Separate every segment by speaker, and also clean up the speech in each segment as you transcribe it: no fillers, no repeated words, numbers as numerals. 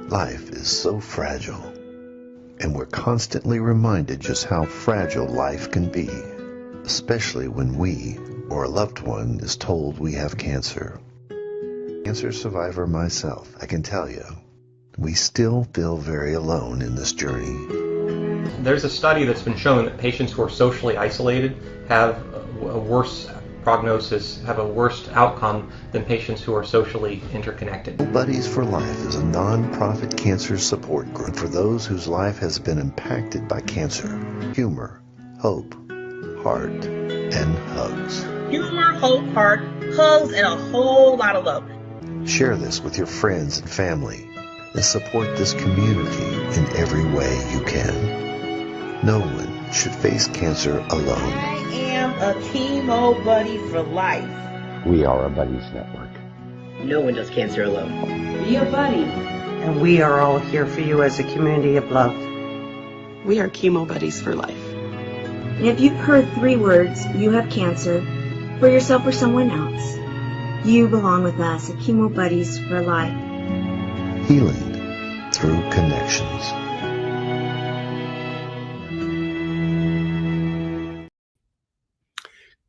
Speaker 1: Life is so fragile, and we're constantly reminded just how fragile life can be, especially when we or a loved one is told we have cancer. Cancer survivor myself, I can tell you, we still feel very alone in this journey.
Speaker 2: There's a study that's been shown that patients who are socially isolated have a worse prognosis, have a worse outcome than patients who are socially interconnected.
Speaker 1: Buddies for Life is a non-profit cancer support group for those whose life has been impacted by cancer. Humor, hope, heart, and hugs.
Speaker 3: Humor, hope, heart, hugs, and a whole lot of love.
Speaker 1: Share this with your friends and family and support this community in every way you can. No one should face cancer alone.
Speaker 3: I am a chemo buddy for life.
Speaker 4: We are a buddies network.
Speaker 5: No one does cancer alone.
Speaker 6: Be a buddy.
Speaker 7: And we are all here for you as a community of love.
Speaker 8: We are chemo buddies for life.
Speaker 9: And if you've heard 3 words, you have cancer, for yourself or someone else, you belong with us at Chemo Buddies for Life.
Speaker 1: Healing through connections.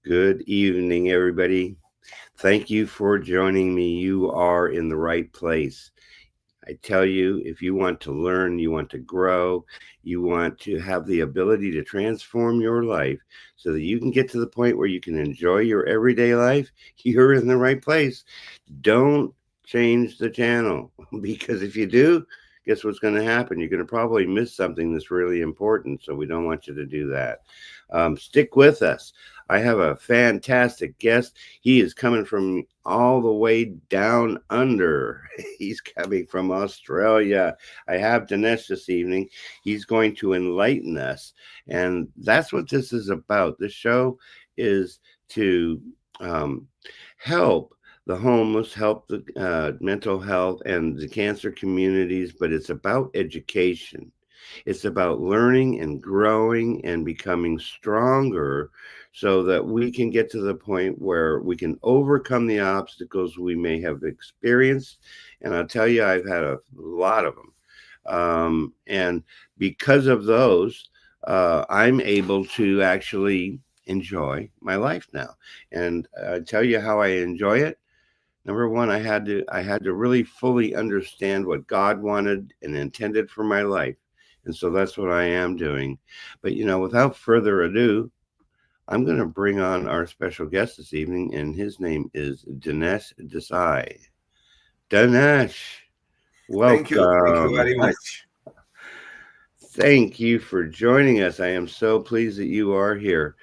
Speaker 4: Good evening, everybody. Thank you for joining me. You are in the right place. I tell you, if you want to learn, you want to grow, you want to have the ability to transform your life so that you can get to the point where you can enjoy your everyday life, you're in the right place. Don't change the channel, because if you do, guess what's going to happen? You're going to probably miss something that's really important, so we don't want you to do that. Stick with us. I have a fantastic guest. He is coming from all the way down under. He's coming from Australia. I have Dinesh this evening. He's going to enlighten us. And that's what this is about. This show is to help the homeless, help the mental health and the cancer communities, but it's about education. It's about learning and growing and becoming stronger so that we can get to the point where we can overcome the obstacles we may have experienced. And I'll tell you, I've had a lot of them. And because of those, I'm able to actually enjoy my life now. And I tell you how I enjoy it. Number one, I had to really fully understand what God wanted and intended for my life. And so that's what I am doing. But, without further ado, I'm going to bring on our special guest this evening, and his name is Dinesh Desai. Dinesh, welcome.
Speaker 10: Thank you very much.
Speaker 4: Thank you for joining us. I am so pleased that you are here.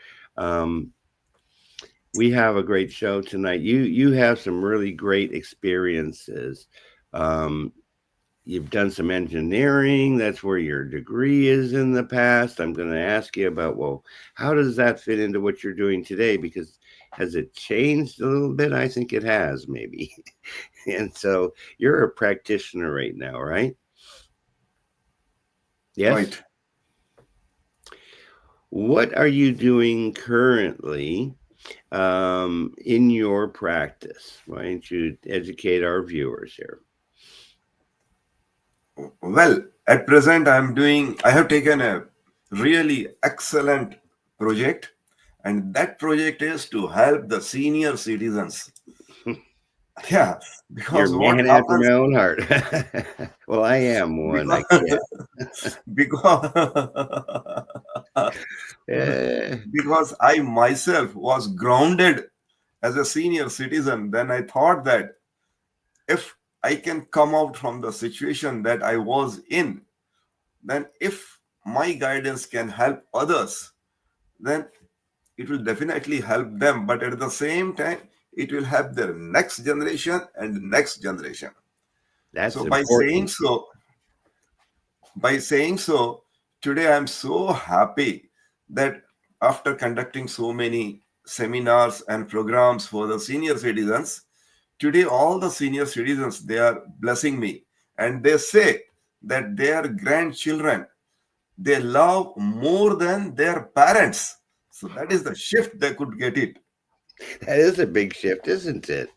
Speaker 4: We have a great show tonight. You have some really great experiences. You've done some engineering. That's where your degree is in the past. I'm going to ask you about, well, how does that fit into what you're doing today? Because has it changed a little bit? I think it has, maybe. And so you're a practitioner right now, right? Yes.
Speaker 10: Right.
Speaker 4: What are you doing currently in your practice? Why don't you educate our viewers here?
Speaker 10: Well, at present, I have taken a really excellent project, and that project is to help the senior citizens. Yeah, because
Speaker 4: you're a man after my own heart. Well, I am one.
Speaker 10: Because I myself was grounded as a senior citizen, then I thought that if I can come out from the situation that I was in, then if my guidance can help others, then it will definitely help them. But at the same time, it will help their next generation and next generation.
Speaker 4: That's
Speaker 10: so
Speaker 4: important.
Speaker 10: by saying so, today I'm so happy that after conducting so many seminars and programs for the senior citizens, today all the senior citizens, they are blessing me, and they say that their grandchildren, they love more than their parents. So that is the shift they could get it.
Speaker 4: That is a big shift, isn't it?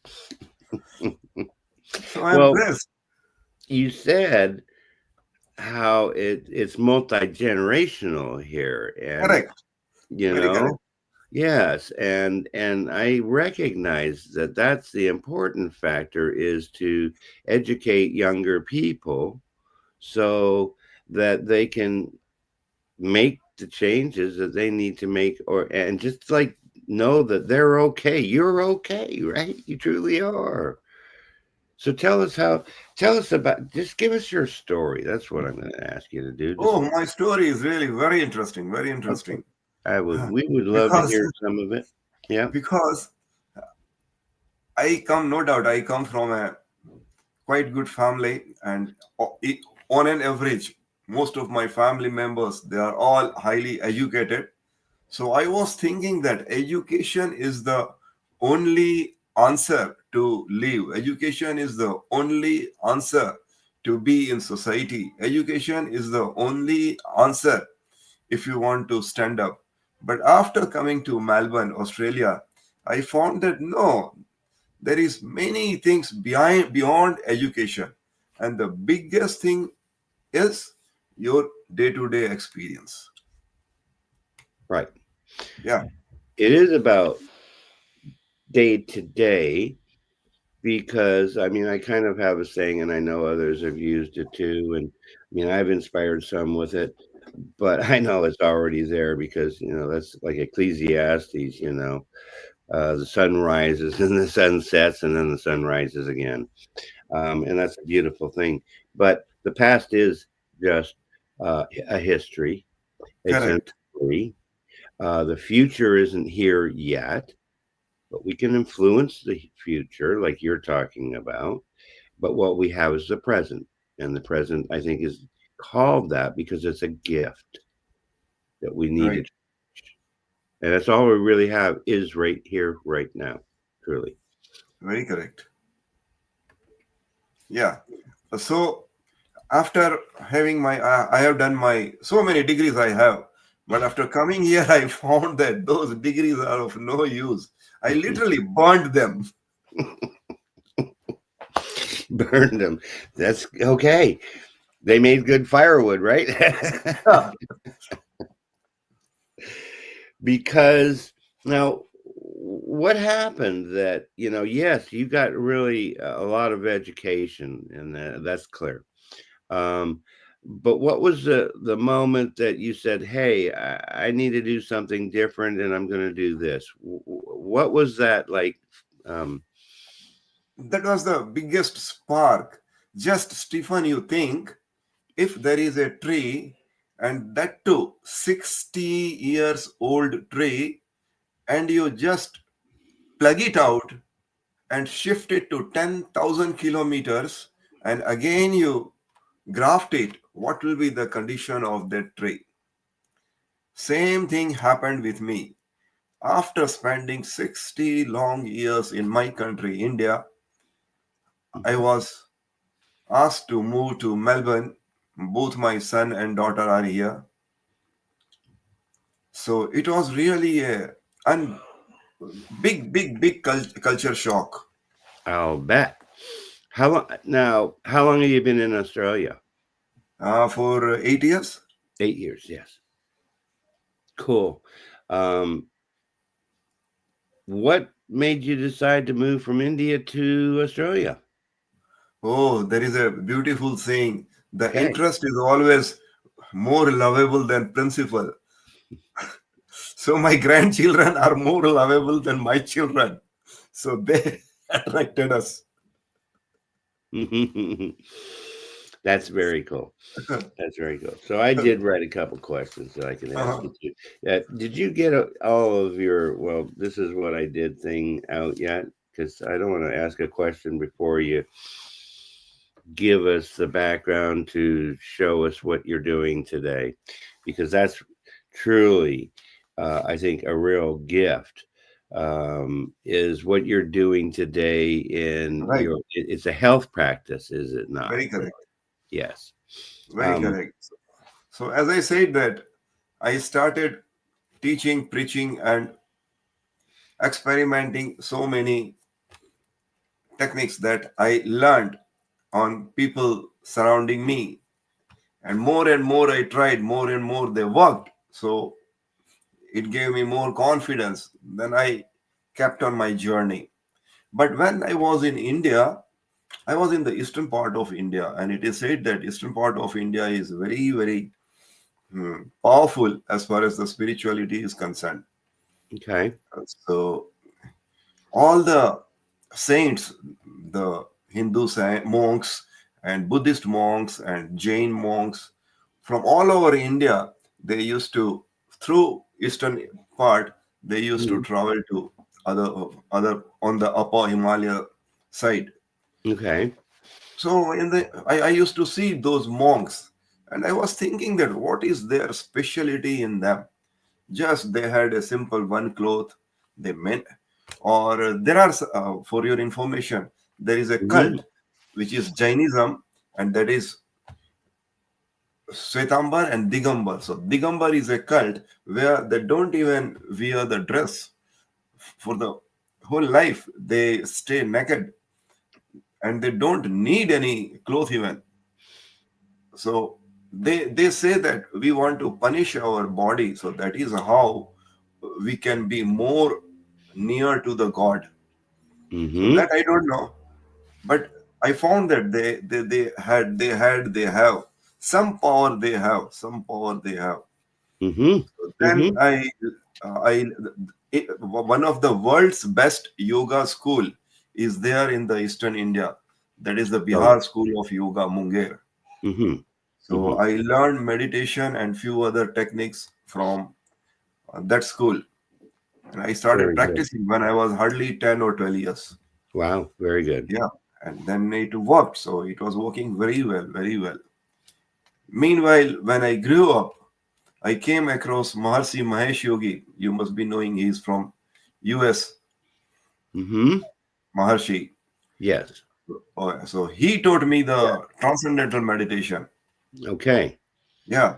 Speaker 10: So I'm blessed.
Speaker 4: You said how it's multi-generational here, and
Speaker 10: Correct.
Speaker 4: you
Speaker 10: Very correct.
Speaker 4: know, yes, and I recognize that that's the important factor, is to educate younger people so that they can make the changes that they need to make, and just like know that they're okay. You're okay, right? You truly are. So tell us about, just give us your story. That's what I'm going to ask you to do. Just
Speaker 10: Oh, my story is really very interesting. Very
Speaker 4: okay.
Speaker 10: interesting.
Speaker 4: We would love to
Speaker 10: Because
Speaker 4: hear some of it. Yeah.
Speaker 10: because no doubt, I come from a quite good family, and on an average, most of my family members, they are all highly educated. So I was thinking that education is the only answer to live. Education is the only answer to be in society. Education is the only answer if you want to stand up. But after coming to Melbourne, Australia, I found that no, there is many things beyond education, and the biggest thing is your day-to-day experience.
Speaker 4: Right.
Speaker 10: Yeah,
Speaker 4: It is about day to day, because I mean, I kind of have a saying, and I know others have used it too. And I mean, I've inspired some with it, but I know it's already there, because, that's like Ecclesiastes, the sun rises and the sun sets, and then the sun rises again. And that's a beautiful thing. But the past is just a history. It's a
Speaker 10: correct.
Speaker 4: memory. The future isn't here yet, but we can influence the future, like you're talking about. But what we have is the present. And the present, I think, is called that because it's a gift that we need to
Speaker 10: Right.
Speaker 4: change. And that's all we really have, is right here, right now, truly.
Speaker 10: Very correct. Yeah. So after having I have done my so many degrees I have, but after coming here, I found that those degrees are of no use. I literally burned them.
Speaker 4: Burned them. That's okay. They made good firewood, right?
Speaker 10: Yeah.
Speaker 4: Because now, what happened that, yes, you got really a lot of education, and that's clear. Um, but what was the moment that you said, "Hey, I need to do something different, and I'm going to do this"? What was that like? Um,
Speaker 10: That was the biggest spark. Just, Stephen, you think if there is a tree, and that too 60 years old tree, and you just plug it out and shift it to 10,000 kilometers, and again you graft it, what will be the condition of that tree? Same thing happened with me. After spending 60 long years in my country, India, I was asked to move to Melbourne. Both my son and daughter are here. So it was really a big culture shock.
Speaker 4: I'll bet. How long have you been in Australia?
Speaker 10: For 8 years.
Speaker 4: 8 years, yes. Cool. Um, what made you decide to move from India to Australia?
Speaker 10: Oh, there is a beautiful saying. The
Speaker 4: Okay.
Speaker 10: interest is always more lovable than principle. So my grandchildren are more lovable than my children. So they attracted us.
Speaker 4: That's very cool. That's very cool. So I did write a couple questions that I can ask
Speaker 10: Uh-huh.
Speaker 4: you too. Did you get all of your, well, this is what I did thing out yet? Because I don't want to ask a question before you give us the background to show us what you're doing today, because that's truly, I think, a real gift. Is what you're doing today in
Speaker 10: Right.
Speaker 4: it's a health practice, is it not?
Speaker 10: Very correct.
Speaker 4: Yes.
Speaker 10: Very correct. So as I said that I started teaching, preaching, and experimenting so many techniques that I learned on people surrounding me. and more I tried, more and more they worked. So it gave me more confidence. Then I kept on my journey. But when I was in India, I was in the eastern part of India, and it is said that eastern part of India is very, very powerful as far as the spirituality is concerned.
Speaker 4: Okay.
Speaker 10: So all the saints, the monks and Buddhist monks and Jain monks from all over India, they used to, through eastern part, they used to
Speaker 4: Mhm.
Speaker 10: travel to other on the upper Himalaya side.
Speaker 4: Okay.
Speaker 10: So I used to see those monks, and I was thinking that what is their specialty in them? Just they had a simple one cloth they meant, or there are for your information, there is a
Speaker 4: Hmm.
Speaker 10: cult which is Jainism, and that is Svetambar and Digambar. So Digambar is a cult where they don't even wear the dress for the whole life. They stay naked and they don't need any clothes even. So they say that we want to punish our body, so that is how we can be more near to the God. So
Speaker 4: Hmm.
Speaker 10: that I don't know, but I found that they have some power. They have some power. They have.
Speaker 4: Hmm.
Speaker 10: So then
Speaker 4: Hmm.
Speaker 10: one of the world's best yoga school is there in the Eastern India. That is the
Speaker 4: Oh.
Speaker 10: Bihar School of Yoga, Munger.
Speaker 4: Hmm.
Speaker 10: So
Speaker 4: Hmm.
Speaker 10: I learned meditation and few other techniques from that school. And I started
Speaker 4: Very good.
Speaker 10: practicing when I was hardly 10 or 12 years.
Speaker 4: Wow. Very good.
Speaker 10: Yeah. And then it worked. So it was working very well, very well. Meanwhile, when I grew up, I came across Maharshi Mahesh Yogi. You must be knowing he's from US,
Speaker 4: Hmm.
Speaker 10: Maharshi.
Speaker 4: Yes.
Speaker 10: So he taught me the transcendental meditation.
Speaker 4: Okay.
Speaker 10: Yeah.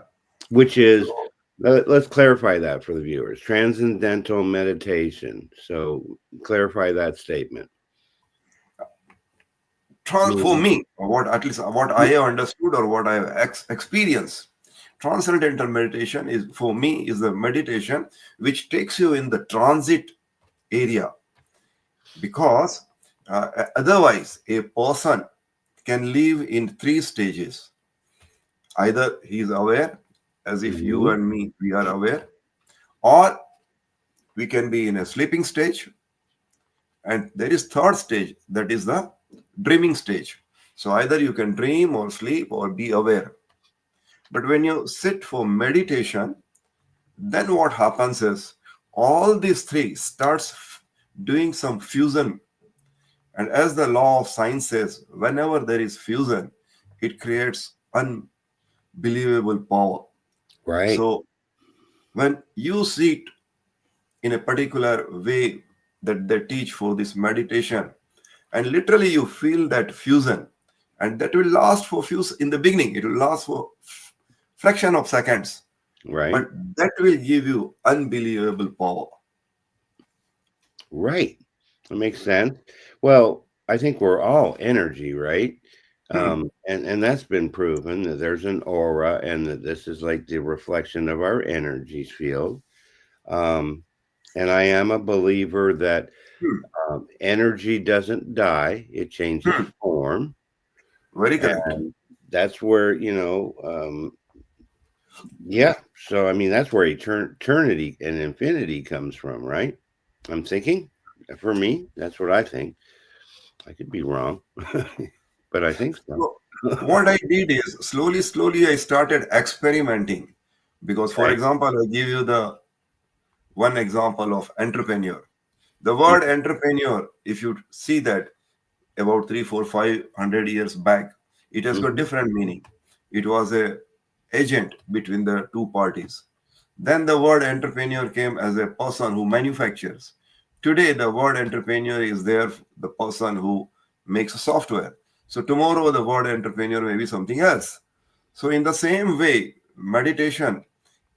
Speaker 4: Which is,
Speaker 10: So
Speaker 4: let's clarify that for the viewers. Transcendental meditation. So clarify that statement.
Speaker 10: for
Speaker 4: Meaning.
Speaker 10: me, what at least what I have understood or what I have experienced, transcendental meditation is for me is the meditation which takes you in the transit area, because otherwise a person can live in three stages. Either he is aware, as if you
Speaker 4: Hmm.
Speaker 10: and me we are aware, or we can be in a sleeping stage, and there is third stage, that is the dreaming stage. So either you can dream or sleep or be aware. But when you sit for meditation, then what happens is all these three starts doing some fusion. And as the law of science says, whenever there is fusion, it creates unbelievable power.
Speaker 4: Right.
Speaker 10: So when you sit in a particular way that they teach for this meditation, and literally you feel that fusion, and that will last for few in the beginning, it will last for fraction of seconds,
Speaker 4: Right.
Speaker 10: but that will give you unbelievable power.
Speaker 4: Right. That makes sense. Well, I think we're all energy, right?
Speaker 10: Hmm.
Speaker 4: And that's been proven that there's an aura and that this is like the reflection of our energy field. Um, and I am a believer that
Speaker 10: Hmm.
Speaker 4: energy doesn't die, it changes
Speaker 10: Hmm.
Speaker 4: form.
Speaker 10: Very correct.
Speaker 4: And that's where, yeah. So, I mean, that's where eternity and infinity comes from, right? I'm thinking, for me, that's what I think. I could be wrong, but I think so.
Speaker 10: So what I did is slowly I started experimenting, because for
Speaker 4: Okay.
Speaker 10: example, I give you the one example of entrepreneur. The word entrepreneur, if you see that about 3, 4, 500 years back, it has got
Speaker 4: Mm-hmm.
Speaker 10: different meaning. It was a agent between the two parties. Then the word entrepreneur came as a person who manufactures. Today, the word entrepreneur is there, the person who makes software. So tomorrow, the word entrepreneur may be something else. So in the same way, meditation,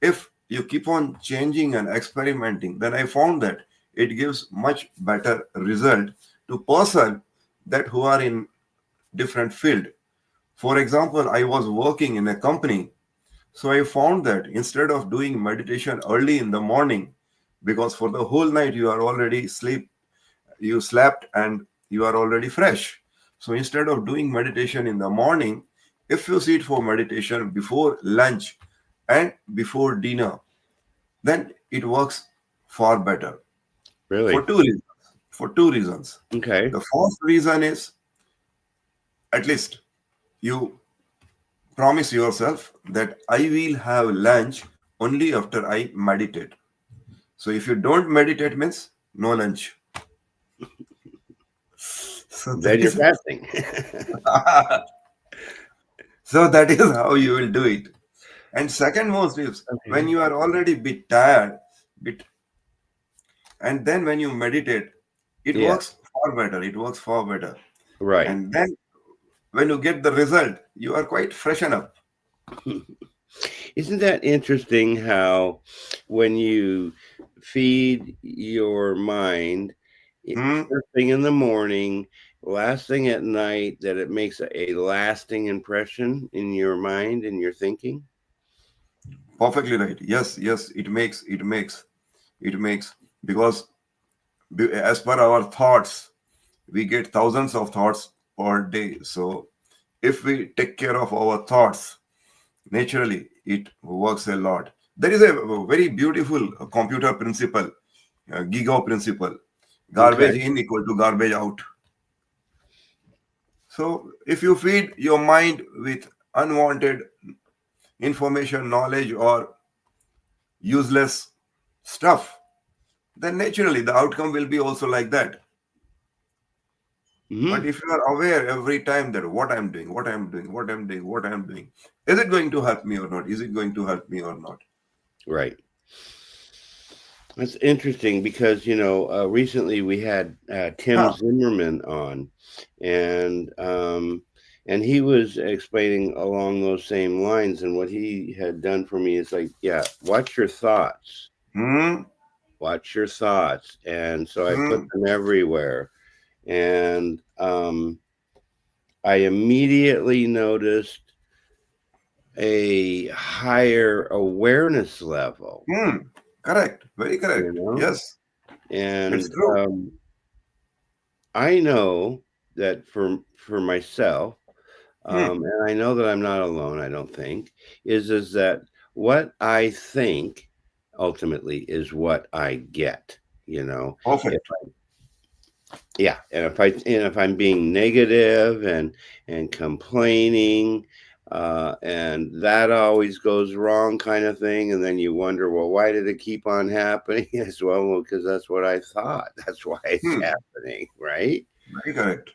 Speaker 10: if you keep on changing and experimenting, then I found that it gives much better result to person that who are in different field. For example, I was working in a company, so I found that instead of doing meditation early in the morning, because for the whole night you are already you slept and you are already fresh. So instead of doing meditation in the morning, if you sit for meditation before lunch and before dinner, then it works far better for
Speaker 4: Really?
Speaker 10: two reasons. For two reasons.
Speaker 4: Okay.
Speaker 10: The first reason is, at least you promise yourself that I will have lunch only after I meditate. So if you don't meditate means no lunch. So
Speaker 4: Then
Speaker 10: that
Speaker 4: you're
Speaker 10: is
Speaker 4: fasting.
Speaker 10: so that is how you will do it. And second most is when
Speaker 4: Okay.
Speaker 10: you are already bit tired, bit, and then when you meditate, it
Speaker 4: Yeah,
Speaker 10: works far better. It works far better.
Speaker 4: right.
Speaker 10: And then when you get the result, you are quite freshen up.
Speaker 4: Isn't that interesting how when you feed your mind
Speaker 10: Hmm?
Speaker 4: first thing in the morning, last thing at night, that it makes a lasting impression in your mind and your thinking?
Speaker 10: Perfectly right. Yes, yes, it makes because as per our thoughts, we get thousands of thoughts per day. So if we take care of our thoughts, naturally it works a lot. There is a very beautiful computer principle, giga principle:
Speaker 4: Okay.
Speaker 10: garbage in equal to garbage out. So if you feed your mind with unwanted information, knowledge, or useless stuff, then naturally the outcome will be also like that. But
Speaker 4: Hmm.
Speaker 10: if you are aware every time that what I'm doing, what I'm doing, what I'm doing, what I'm doing, is it going to help me or not? Is it going to help me or not?
Speaker 4: Right. That's interesting because, recently we had Tim
Speaker 10: Huh.
Speaker 4: Zimmerman on, and and he was explaining along those same lines. And what he had done for me is like, yeah, watch your thoughts,
Speaker 10: Hmm.
Speaker 4: watch your thoughts. And so I put
Speaker 10: Hmm.
Speaker 4: them everywhere. And I immediately noticed a higher awareness level,
Speaker 10: Hmm. Correct. Very
Speaker 4: you
Speaker 10: correct.
Speaker 4: know?
Speaker 10: Yes, it's
Speaker 4: And
Speaker 10: true.
Speaker 4: I know that for myself,
Speaker 10: Hmm.
Speaker 4: and I know that I'm not alone, I don't think, is that what I think ultimately is what I get, you know. If
Speaker 10: Perfect.
Speaker 4: Yeah, and if I'm being negative and complaining, and that always goes wrong, kind of thing, and then you wonder, well, why did it keep on happening? As well, because that's what I thought. That's why it's
Speaker 10: Hmm.
Speaker 4: happening, right?
Speaker 10: Very correct.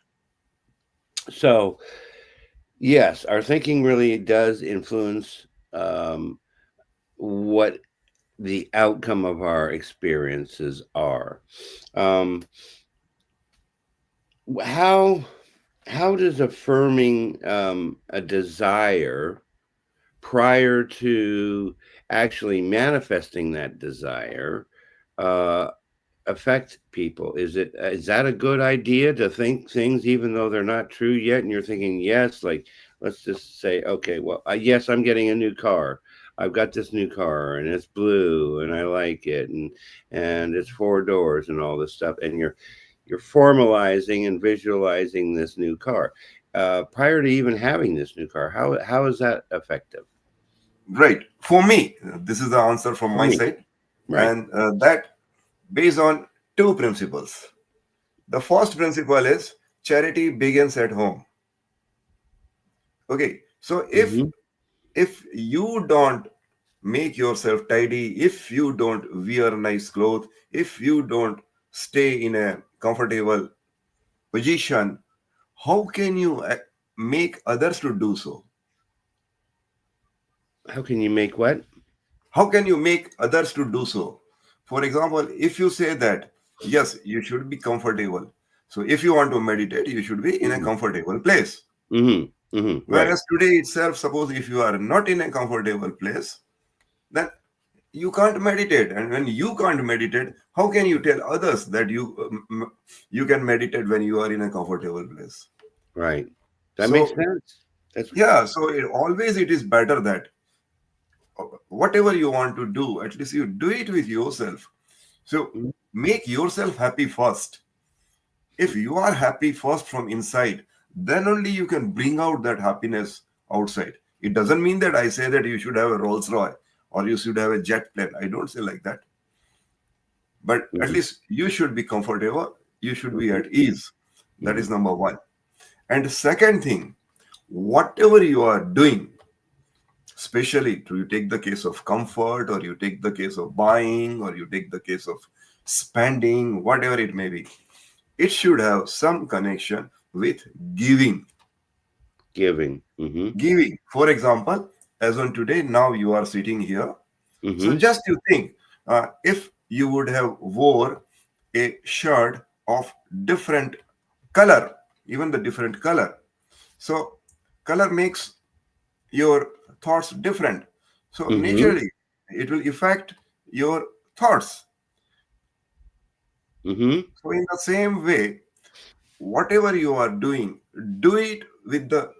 Speaker 4: So yes, our thinking really does influence what the outcome of our experiences are. Um, how how does affirming a desire prior to actually manifesting that desire uh, affect people? Is that a good idea to think things even though they're not true yet, and you're thinking yes, like let's just say, okay, well, yes, I'm getting a new car. I've got this new car and it's blue and I like it, and it's 4 doors and all this stuff, and you're formalizing and visualizing this new car prior to even having this new car. How is that effective
Speaker 10: Right. For me, this is the answer from
Speaker 4: for
Speaker 10: my
Speaker 4: me?
Speaker 10: side,
Speaker 4: Right.
Speaker 10: and that based on two principles. The first principle is charity begins at home. Okay. So
Speaker 4: Hmm.
Speaker 10: if you don't make yourself tidy, if you don't wear nice clothes, if you don't stay in a comfortable position, how can you make others to do so?
Speaker 4: How can you make what?
Speaker 10: How can you make others to do so? For example, if you say that yes, you should be comfortable, so if you want to meditate, you should be in a
Speaker 4: Hmm.
Speaker 10: comfortable place.
Speaker 4: Hmm. Hmm. Right.
Speaker 10: Whereas today itself, suppose if you are not in a comfortable place, then you can't meditate. And when you can't meditate, how can you tell others that you can meditate when you are in a comfortable place?
Speaker 4: Right. That makes
Speaker 10: So
Speaker 4: sense.
Speaker 10: Yeah, so it is better that whatever you want to do, at least you do it with yourself. So make yourself happy first. If you are happy first from inside, then only you can bring out that happiness outside. It doesn't mean that I say that you should have a Rolls Royce or you should have a jet plane. I don't say like that. But at least you should be comfortable. You should be at ease. That is number one. And the second thing, whatever you are doing, especially to you take the case of comfort, or you take the case of buying, or you take the case of spending, whatever it may be, it should have some connection with giving.
Speaker 4: Giving.
Speaker 10: Giving. For example, as on today, now you are sitting here. So just you think, if you would have wore a shirt of different color, even the different color. So color makes your thoughts different. So naturally, it will affect your thoughts. So in the same way, whatever you are doing, do it with the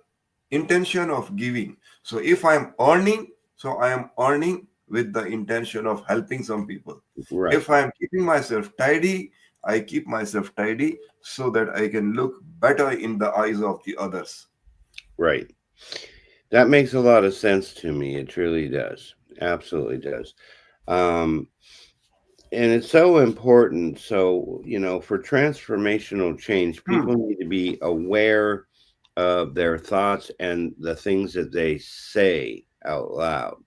Speaker 10: intention of giving. So if I am earning, so I am earning with the intention of helping some people.
Speaker 4: Right.
Speaker 10: If I am keeping myself tidy, I keep myself tidy so that I can look better in the eyes of the others.
Speaker 4: Right. That makes a lot of sense to me. It truly does. Absolutely does. And it's so important. So, for transformational change, people need to be aware of their thoughts and the things that they say out loud,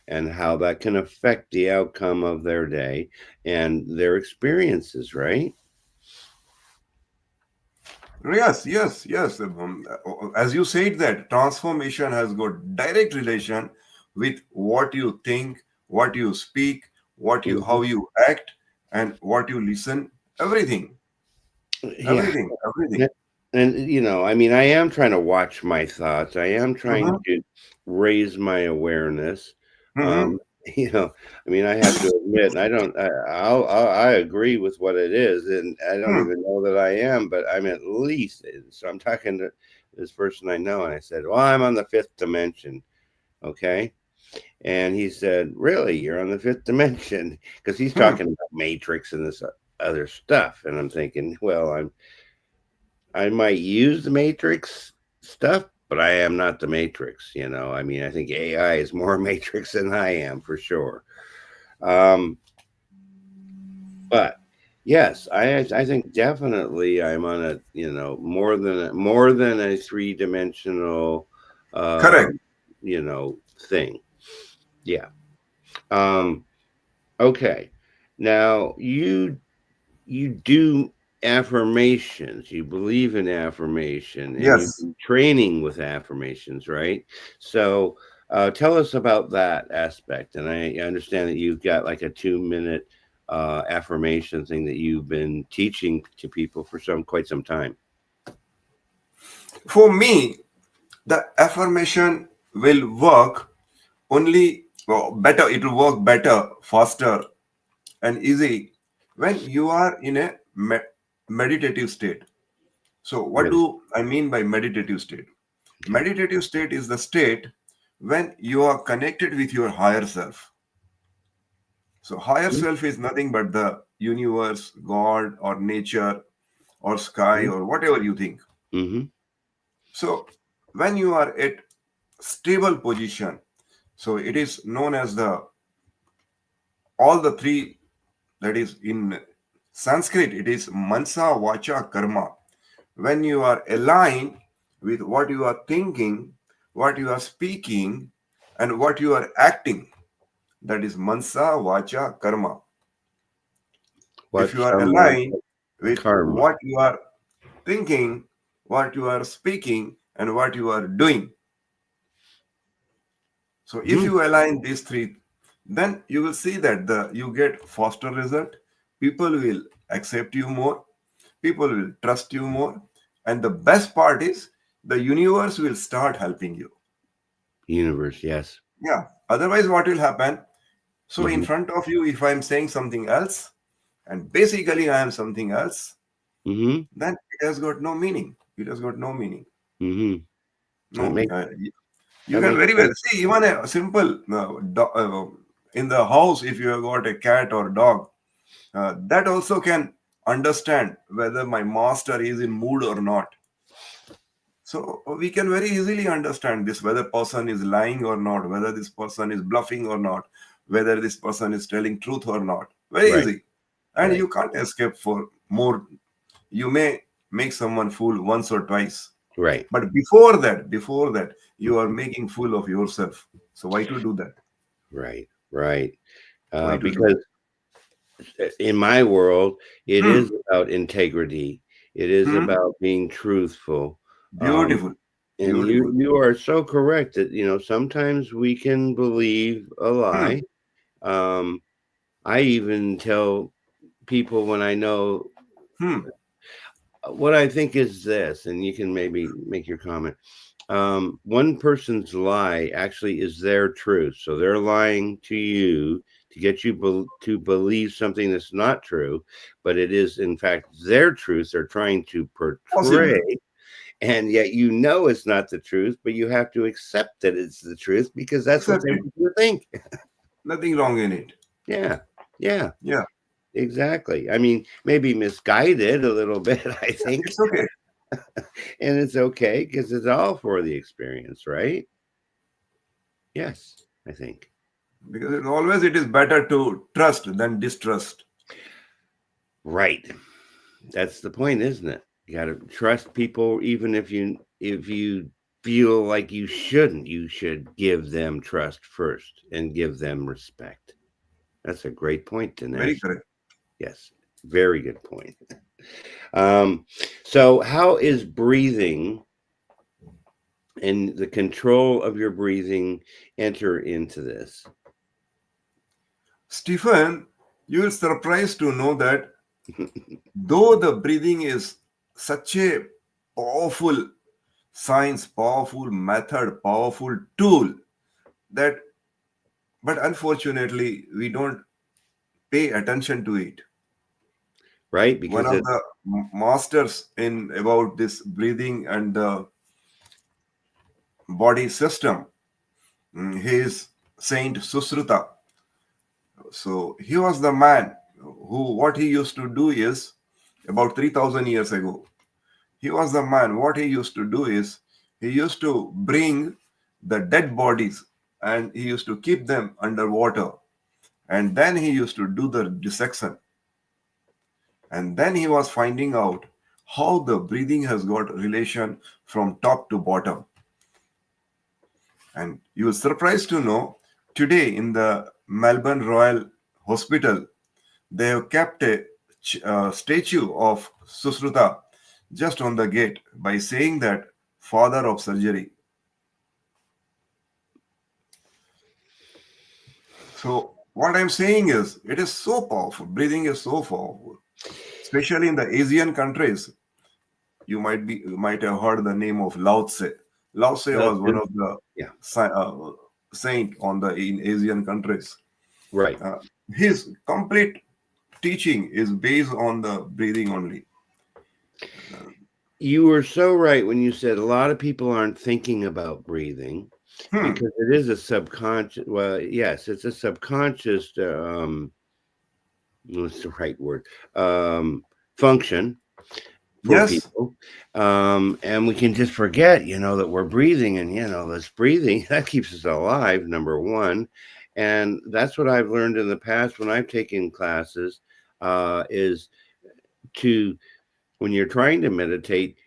Speaker 4: and how that can affect the outcome of their day and their experiences, right?
Speaker 10: Yes. As you said, that transformation has got direct relation with what you think, what you speak, how you act, and what you listen. Everything. Everything.
Speaker 4: And I am trying to watch my thoughts. I am trying to raise my awareness. I have to admit, I agree with what it is, and I don't even know that I am, but I'm at least. So I'm talking to this person I know, and I said, well, I'm on the fifth dimension. Okay. And he said, really, you're on the fifth dimension? Because he's talking about Matrix and this other stuff. And I'm thinking, well, I might use the Matrix stuff, but I am not the Matrix. I think AI is more Matrix than I am, for sure. But yes, I think definitely I'm on a more than a three-dimensional
Speaker 10: Correct.
Speaker 4: Thing. Yeah. Okay. Now you do affirmations. You believe in affirmation, and
Speaker 10: Yes.
Speaker 4: you've been training with affirmations, right? So tell us about that aspect. And I understand that you've got like a 2-minute affirmation thing that you've been teaching to people for quite some time.
Speaker 10: For me, the affirmation will work only better. It will work better, faster, and easy when you are in a meditative state. So what do I mean by meditative state? Meditative state is the state when you are connected with your higher self. So higher self is nothing but the universe, God, or nature, or sky, or whatever you think. So when you are at stable position, so it is known as all the three, that is in Sanskrit, it is mansa, vacha, karma. When you are aligned with what you are thinking, what you are speaking, and what you are acting, that is mansa, vacha, karma. If you are aligned with what you are thinking, what you are speaking, and what you are doing. So if you align these three, then you will see that you get faster result. People will accept you more. People will trust you more. And the best part is the universe will start helping you.
Speaker 4: Universe, yes.
Speaker 10: Yeah. Otherwise, what will happen? So in front of you, if I'm saying something else, and basically I am something else, then it has got no meaning. It has got no meaning. No,
Speaker 4: Make,
Speaker 10: you
Speaker 4: that
Speaker 10: can
Speaker 4: makes
Speaker 10: very well
Speaker 4: sense.
Speaker 10: see even a simple in the house. If you have got a cat or dog, that also can understand whether my master is in mood or not. So we can very easily understand this, whether person is lying or not, whether this person is bluffing or not, whether this person is telling truth or not. Very
Speaker 4: Right,
Speaker 10: easy. And
Speaker 4: right,
Speaker 10: you can't escape for more. You may make someone fool once or twice.
Speaker 4: right,
Speaker 10: But before that, you are making fool of yourself. So why to do that?
Speaker 4: right, right.
Speaker 10: Why to do
Speaker 4: Because in my world, it
Speaker 10: that?
Speaker 4: is about integrity. It is
Speaker 10: Hmm.
Speaker 4: about being truthful. Um,
Speaker 10: Beautiful.
Speaker 4: and
Speaker 10: Beautiful.
Speaker 4: you are so correct that sometimes we can believe a
Speaker 10: Hmm.
Speaker 4: lie. Um, I even tell people when I know
Speaker 10: Hmm.
Speaker 4: what I think is this, and you can maybe make your comment. One person's lie actually is their truth. So they're lying to you to get you to believe something that's not true, but it is in fact their truth they're trying to
Speaker 10: Possibly.
Speaker 4: portray. And yet it's not the truth, but you have to accept that it's the truth because that's what
Speaker 10: Accept
Speaker 4: they
Speaker 10: it.
Speaker 4: want you to think.
Speaker 10: Nothing wrong in it.
Speaker 4: Yeah, yeah,
Speaker 10: Yeah.
Speaker 4: exactly. I mean, maybe misguided a little bit, I
Speaker 10: Yeah.
Speaker 4: think.
Speaker 10: It's okay.
Speaker 4: And it's okay because it's all for the experience, right? Yes, I think.
Speaker 10: Because it is better to trust than distrust.
Speaker 4: Right. That's the point, isn't it? You got to trust people even if you feel like you shouldn't. You should give them trust first and give them respect. That's a great point,
Speaker 10: Very
Speaker 4: Dinesh.
Speaker 10: correct.
Speaker 4: Yes, very good point. So how is breathing and the control of your breathing enter into this?
Speaker 10: Stephen, you will surprised to know that though the breathing is such a powerful science, powerful method, powerful tool, that but unfortunately we don't pay attention to it.
Speaker 4: Right,
Speaker 10: One
Speaker 4: because
Speaker 10: of
Speaker 4: it
Speaker 10: the masters in about this breathing and the body system, he is Saint Susruta. So he was the man who, what he used to do is, about 3,000 years ago, he was the man. What he used to do is, he used to bring the dead bodies and he used to keep them underwater. And then he used to do the dissection. And then he was finding out how the breathing has got relation from top to bottom. And you will surprised to know today in the Melbourne Royal Hospital, they have kept a statue of Susruta just on the gate by saying that father of surgery. So what I'm saying is it is so powerful. Breathing is so powerful, especially in the Asian countries. You might have heard the name of Lao Tse. Lao Tse
Speaker 4: that's
Speaker 10: was one
Speaker 4: good.
Speaker 10: of the
Speaker 4: Yeah,
Speaker 10: saint on the in Asian countries.
Speaker 4: right.
Speaker 10: His complete teaching is based on the breathing only.
Speaker 4: You were so right when you said a lot of people aren't thinking about breathing
Speaker 10: Hmm.
Speaker 4: because it is a subconscious. Well, yes, it's a subconscious. What's the right word? Function for
Speaker 10: Yes,
Speaker 4: people, and we can just forget, that we're breathing, and this breathing that keeps us alive. Number one, and that's what I've learned in the past when I've taken classes, is to when you're trying to meditate,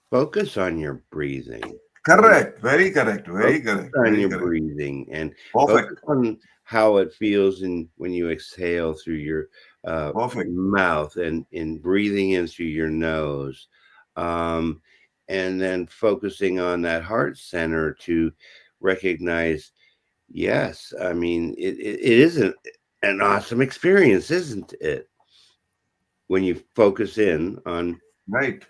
Speaker 4: focus on your breathing.
Speaker 10: correct. Very correct. Very
Speaker 4: Focus
Speaker 10: correct.
Speaker 4: on
Speaker 10: Very
Speaker 4: your
Speaker 10: correct.
Speaker 4: breathing and focus
Speaker 10: Perfect.
Speaker 4: on how it feels when you exhale through your
Speaker 10: Perfect.
Speaker 4: mouth and in breathing in through your nose. Um, and then focusing on that heart center to recognize, yes, I mean, it is an awesome experience, isn't it? When you focus in on
Speaker 10: Right.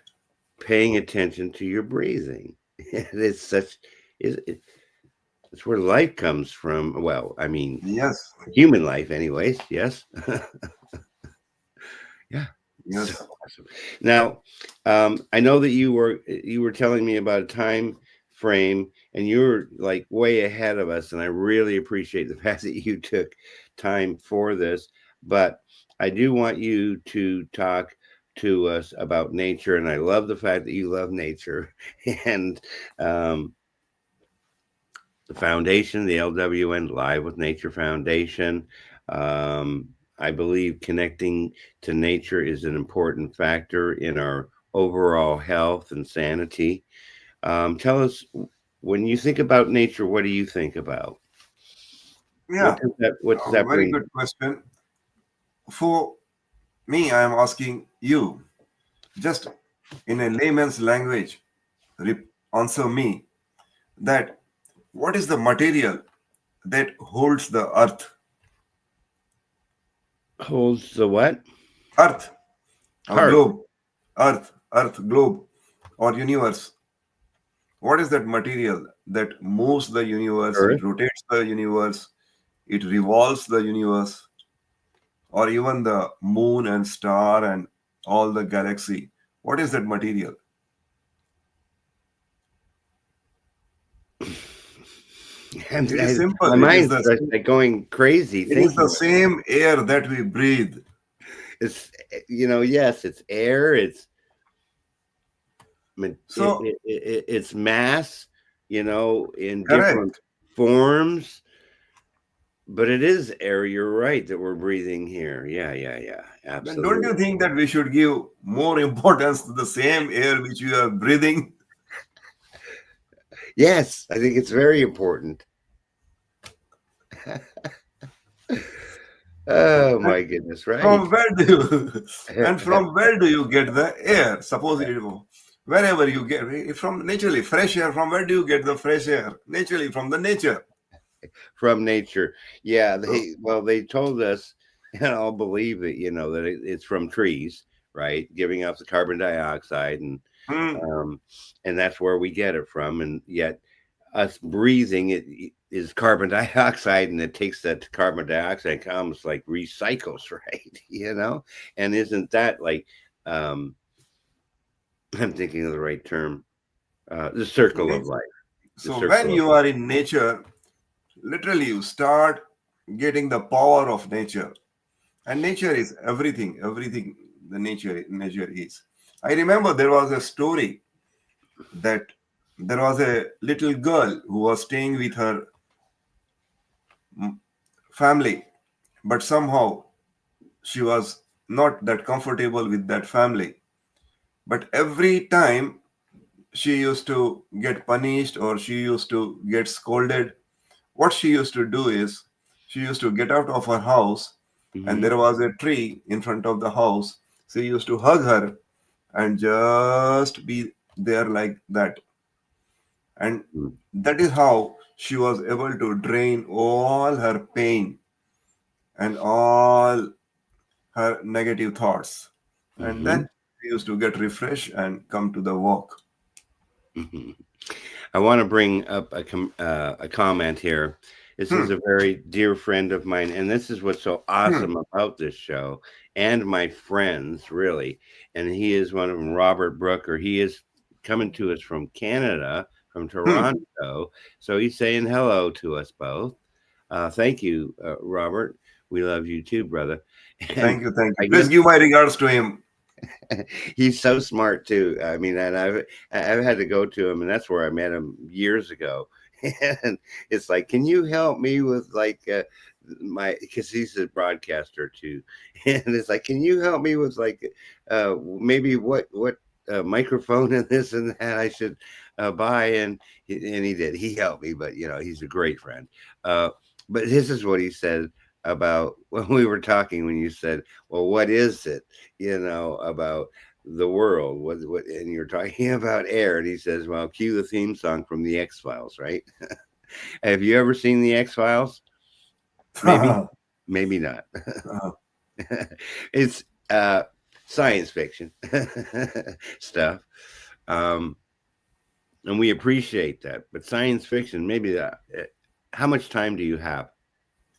Speaker 4: paying attention to your breathing. It's such, it's where life comes from. Well, I mean,
Speaker 10: Yes.
Speaker 4: human life, anyways. Yes. Yeah. So
Speaker 10: Yes.
Speaker 4: awesome. Now, I know that you were telling me about a time frame, and you're like way ahead of us. And I really appreciate the fact that you took time for this. But I do want you to talk to us about nature. And I love the fact that you love nature. And the foundation, the LWN, Live with Nature Foundation. I believe connecting to nature is an important factor in our overall health and sanity. Tell us, when you think about nature, what do you think about?
Speaker 10: Yeah,
Speaker 4: What does that
Speaker 10: very
Speaker 4: bring?
Speaker 10: good question. For me, I am asking you, just in a layman's language, answer me that what is the material that holds the earth?
Speaker 4: Holds the what?
Speaker 10: Earth, or
Speaker 4: Heart.
Speaker 10: globe, earth, globe, or universe. What is that material that moves the universe,
Speaker 4: Earth.
Speaker 10: it rotates the universe, it revolves the universe, or even the moon and star and all the galaxy? What is that material? It is simple.
Speaker 4: My mind's like going crazy.
Speaker 10: It is the same air that we breathe.
Speaker 4: It's, yes, it's air. It's it's mass, in different forms. But it is air. You're right that we're breathing here. Yeah. Absolutely.
Speaker 10: Then don't you think that we should give more importance to the same air which we are breathing?
Speaker 4: Yes, I think it's very important. Oh my goodness, right?
Speaker 10: From where do you get the air? Suppose wherever you get from naturally fresh air, from where do you get the fresh air? Naturally from the nature.
Speaker 4: From nature. Yeah, they told us, and I'll believe it, that it's from trees, right? Giving off the carbon dioxide, and that's where we get it from. And yet us breathing it is carbon dioxide, and it takes that carbon dioxide, comes like recycles, right? And isn't that like I'm thinking of the right term, the circle of life.
Speaker 10: So when you are in nature, literally you start getting the power of nature, and nature is everything the nature is. I remember there was a story that there was a little girl who was staying with her family, but somehow she was not that comfortable with that family. But every time she used to get punished or she used to get scolded, what she used to do is she used to get out of her house, and there was a tree in front of the house. She used to hug her and just be there like that. And that is how she was able to drain all her pain and all her negative thoughts. And then she used to get refreshed and come to the walk.
Speaker 4: I want to bring up a comment here. This is a very dear friend of mine, and this is what's so awesome about this show and my friends, really. And he is one of them, Robert Brooker. He is coming to us from Canada, from Toronto. So he's saying hello to us both. Thank you, Robert. We love you too, brother.
Speaker 10: Thank you. Please give my regards to him.
Speaker 4: He's so smart too. I mean, and I've had to go to him, and that's where I met him years ago. And it's like, can you help me with like because he's a broadcaster too, and it's like, can you help me with like maybe what microphone and this and that I should buy? And he did. He helped me, but he's a great friend. But this is what he said about when we were talking, when you said, well, what is it, about the world, what and you're talking about air, and he says, well, cue the theme song from the X-Files, right? Have you ever seen the X-Files? Maybe not. It's science fiction stuff, and we appreciate that, but science fiction, maybe that. How much time do you have?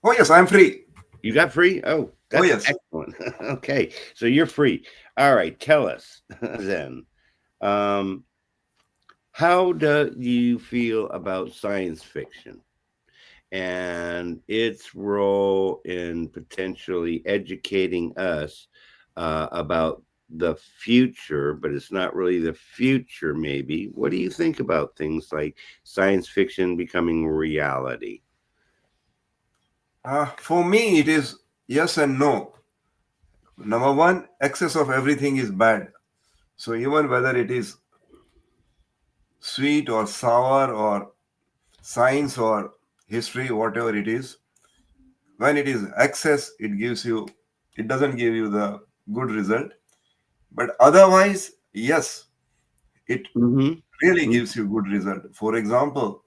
Speaker 10: Oh, yes, I'm free.
Speaker 4: You got free? Oh, that's
Speaker 10: yes.
Speaker 4: Excellent. Okay, so you're free. All right, tell us then. How How do you feel about science fiction and its role in potentially educating us about the future, but it's not really the future, maybe? What do you think about things like science fiction becoming reality?
Speaker 10: For me, it is yes and no. Number one, excess of everything is bad. So even whether it is sweet or sour or science or history, whatever it is, when it is excess, it doesn't give you the good result. But otherwise, yes, it really
Speaker 4: Mm-hmm.
Speaker 10: gives you good result. For example,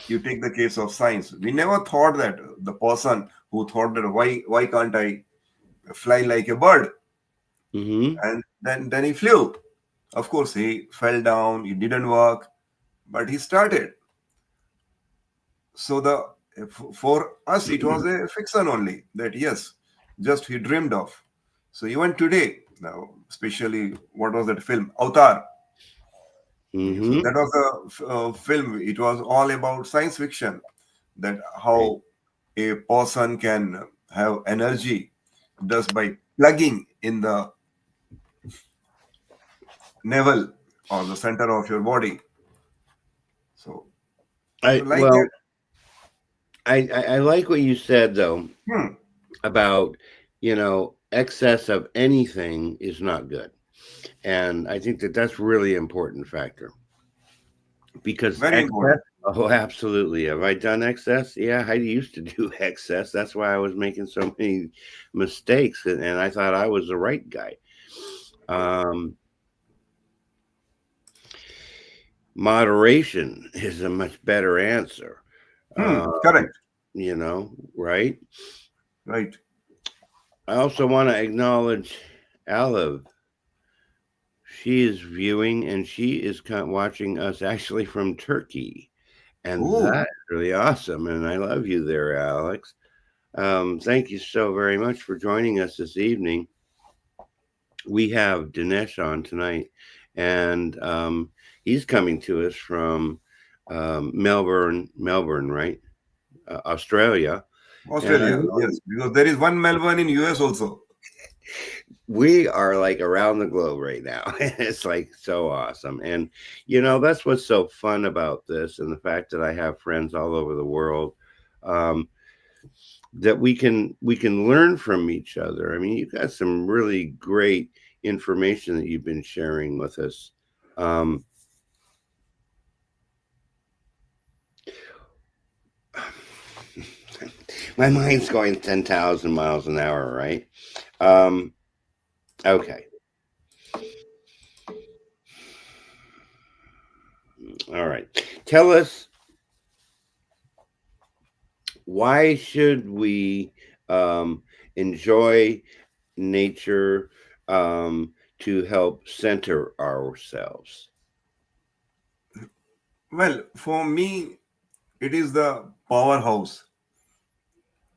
Speaker 10: you take the case of science. We never thought that the person who thought that why can't I fly like a bird?
Speaker 4: Mm-hmm.
Speaker 10: And then he flew. Of course, he fell down, it didn't work, but he started. So for us, it was a fiction only that yes, just he dreamed of. So even today, now especially what was that film, Avatar? So
Speaker 4: Mm-hmm.
Speaker 10: that was a film. It was all about science fiction. That
Speaker 4: Right.
Speaker 10: how a person can have energy just by plugging in the navel or the center of your body. So
Speaker 4: I
Speaker 10: like
Speaker 4: well,
Speaker 10: it.
Speaker 4: I like what you said though
Speaker 10: Hmm,
Speaker 4: about, excess of anything is not good. And I think that that's really important factor because
Speaker 10: very
Speaker 4: excess.
Speaker 10: important.
Speaker 4: Oh, absolutely. Have I done excess? Yeah, I used to do excess. That's why I was making so many mistakes, and I thought I was the right guy. Um, Moderation is a much better answer. Um,
Speaker 10: Correct.
Speaker 4: right?
Speaker 10: Right.
Speaker 4: I also want to acknowledge Olive. She is viewing and she is watching us actually from Turkey. And
Speaker 10: Oh,
Speaker 4: that's really awesome. And I love you there, Alex. Thank you so very much for joining us this evening. We have Dinesh on tonight, and he's coming to us from Melbourne, right? Australia. And I
Speaker 10: Australia.
Speaker 4: know
Speaker 10: Yes, because there is one Melbourne in US also.
Speaker 4: we are like around the globe right now. It's like so awesome. And, that's what's so fun about this and the fact that I have friends all over the world. Um, that we can learn from each other. I mean, you got some really great information that you've been sharing with us. Um, my mind's going 10,000 miles an hour, right? Okay. All right. Tell us, why should we enjoy nature to help center ourselves?
Speaker 10: Well, for me, it is the powerhouse.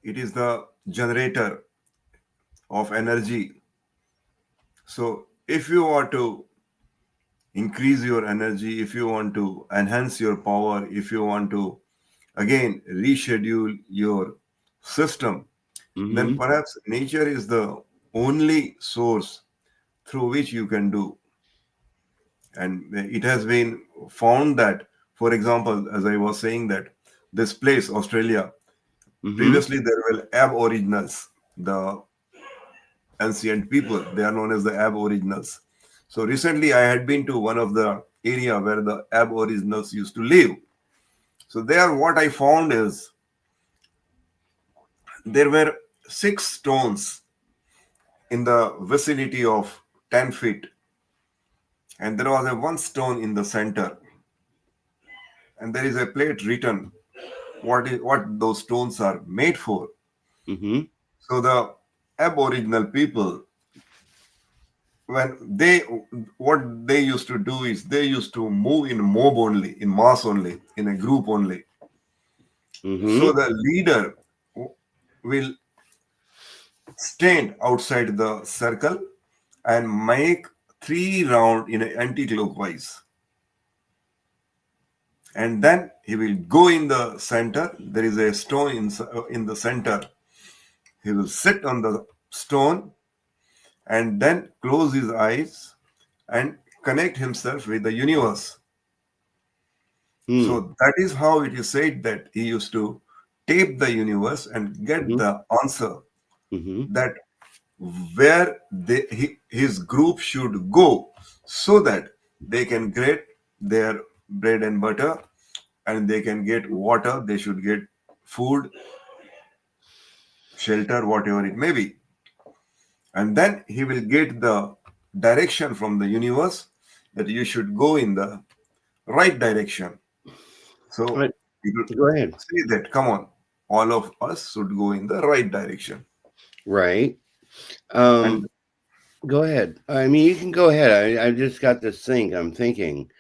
Speaker 10: It is the generator of energy. So if you want to increase your energy, if you want to enhance your power, if you want to again reschedule your system, then
Speaker 4: Mm-hmm.
Speaker 10: perhaps nature is the only source through which you can do. And it has been found that, for example, as I was saying, that this place, Australia,
Speaker 4: Mm-hmm.
Speaker 10: previously there were aboriginals, the ancient people. They are known as the aboriginals. So recently I had been to one of the area where the aboriginals used to live. So there what I found is there were 6 stones in the vicinity of 10 feet, and there was a one stone in the center, and there is a plate written what those stones are made for.
Speaker 4: Mm-hmm.
Speaker 10: So the aboriginal people, when they what they used to do is they used to move in mob only, in mass only, in a group only. So
Speaker 4: Mm-hmm.
Speaker 10: the leader will stand outside the circle and make 3 round in an anti-clockwise. And then he will go in the center. There is a stone in the center. He will sit on the stone and then close his eyes and connect himself with the universe. So that is how it is said that he used to tape the universe and get the answer that where his group should go so that they can get their bread and butter and they can get water, they should get food, shelter, whatever it may be. And then he will get the direction from the universe that you should go in the right direction. So
Speaker 4: Right. Go ahead.
Speaker 10: say that, come on, all of us should go in the right direction.
Speaker 4: Right.
Speaker 10: And
Speaker 4: Go ahead. I mean, you can go ahead. I just got this thing. I'm thinking.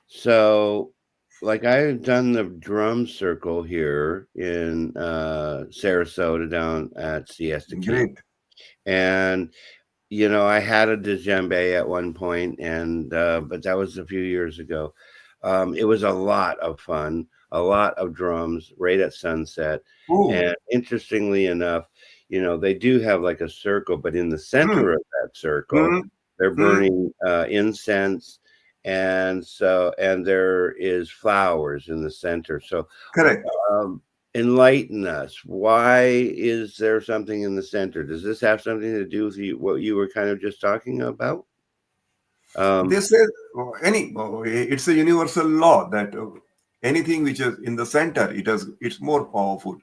Speaker 4: So, like, I've done the drum circle here in Sarasota down at Siesta Key.
Speaker 10: great.
Speaker 4: And, you know, I had a djembe at one point, and but that was a few years ago. It was a lot of fun, a lot of drums right at sunset.
Speaker 10: Ooh.
Speaker 4: And interestingly enough, you know, they do have like a circle, but in the center of that circle, they're burning incense. And so, and there is flowers in the center. So,
Speaker 10: Correct.
Speaker 4: Enlighten us. Why is there something in the center? Does this have something to do with what you were kind of just talking about?
Speaker 10: They say it's a universal law that anything which is in the center, it's more powerful.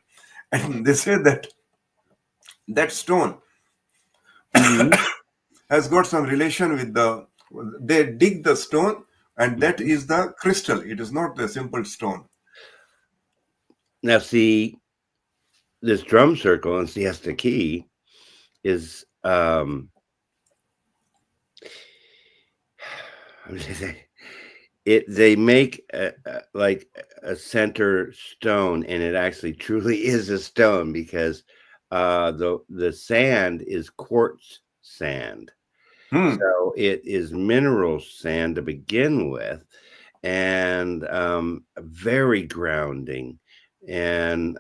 Speaker 10: And they say that that stone has got some relation with they dig the stone, and that is the crystal. It is not the simple stone.
Speaker 4: Now, see, this drum circle in Siesta Key is they make like a center stone, and it actually truly is a stone because the sand is quartz sand. So it is mineral sand to begin with, and very grounding. And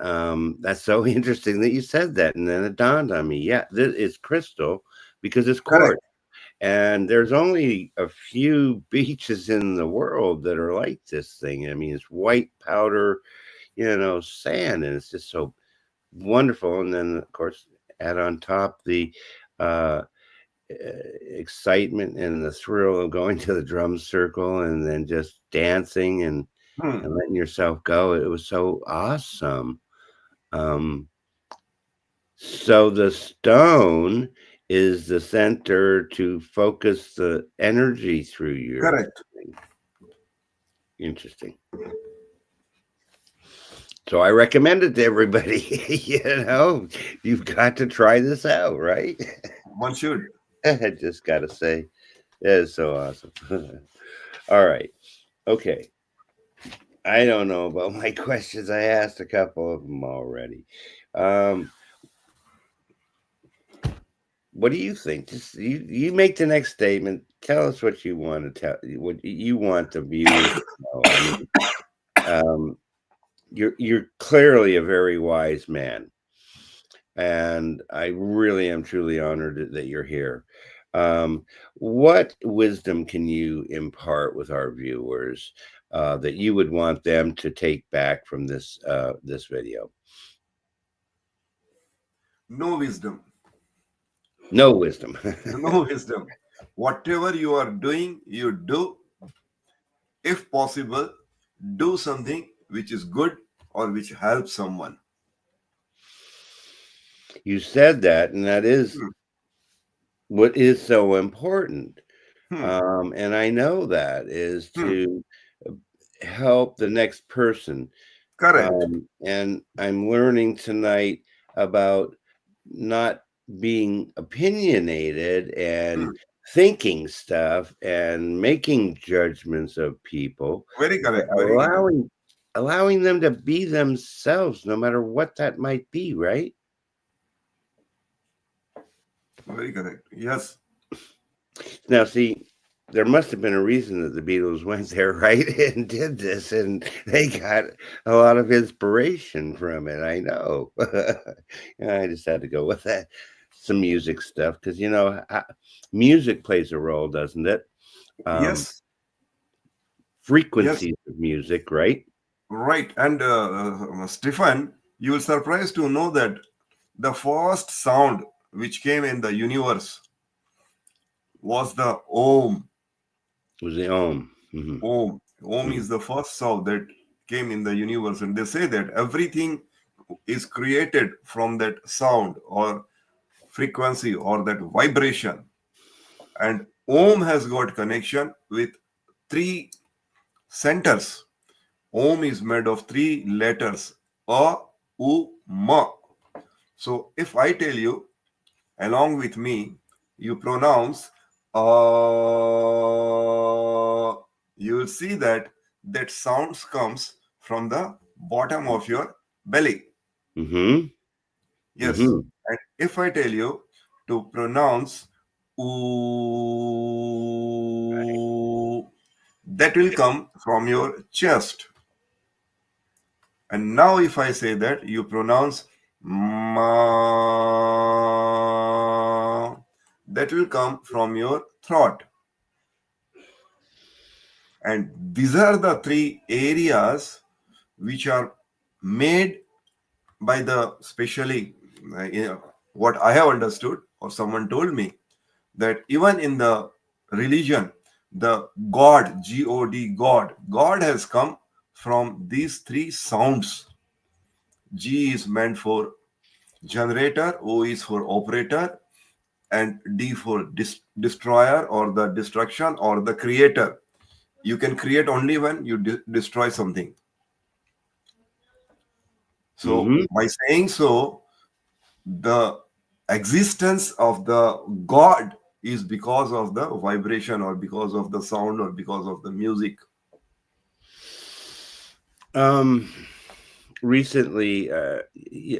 Speaker 4: that's so interesting that you said that. And then it dawned on me, yeah, this is crystal because it's quartz.
Speaker 10: Correct.
Speaker 4: And there's only a few beaches in the world that are like this thing. I mean, it's white powder, you know, sand, and it's just so wonderful. And then, of course, add on top the excitement and the thrill of going to the drum circle and then just dancing and letting yourself go. It was so awesome. So the stone is the center to focus the energy through your
Speaker 10: Correct.
Speaker 4: thing. Interesting. So I recommend it to everybody. You know, you've got to try this out, right?
Speaker 10: One should.
Speaker 4: I just got to say, that is so awesome. All right. Okay. I don't know about my questions. I asked a couple of them already. What do you think? Just you make the next statement. Tell us what you want to tell. What you want the viewers to know. I mean, you're clearly a very wise man, and I really am truly honored that you're here. What wisdom can you impart with our viewers that you would want them to take back from this this video?
Speaker 10: No wisdom.
Speaker 4: No wisdom.
Speaker 10: No wisdom. Whatever you are doing, you do. If possible, do something which is good or which helps someone.
Speaker 4: You said that, and that is what is so important. And I know that is to help the next person.
Speaker 10: Correct.
Speaker 4: And I'm learning tonight about not being opinionated and thinking stuff and making judgments of people.
Speaker 10: Very correct.
Speaker 4: Allowing them to be themselves, no matter what that might be, right?
Speaker 10: Very correct. Yes.
Speaker 4: Now, see, there must have been a reason that the Beatles went there, right, and did this, and they got a lot of inspiration from it. I know. I just had to go with that. Some music stuff, because music plays a role, doesn't it?
Speaker 10: Yes.
Speaker 4: Frequencies of music, right?
Speaker 10: Right. And Stephen, you will surprised to know that the first sound which came in the universe was the Om.
Speaker 4: It was the Om. Mm-hmm.
Speaker 10: Om. Om is the first sound that came in the universe. And they say that everything is created from that sound or frequency or that vibration. And Om has got connection with three centers. Om is made of three letters: A, U, Ma. So if I tell you along with me, you pronounce you will see that sounds comes from the bottom of your belly.
Speaker 4: Mm-hmm.
Speaker 10: Yes.
Speaker 4: Mm-hmm.
Speaker 10: And if I tell you to pronounce ooh, that will come from your chest. And now if I say that, you pronounce ma, that will come from your throat. And these are the three areas which are made by the specially what I have understood or someone told me, that even in the religion, the God, G-O-D, God has come from these three sounds. G is meant for generator, O is for operator, and D for destroyer or the destruction or the creator. You can create only when you destroy something. So by saying so, the existence of the God is because of the vibration or because of the sound or because of the music.
Speaker 4: Recently,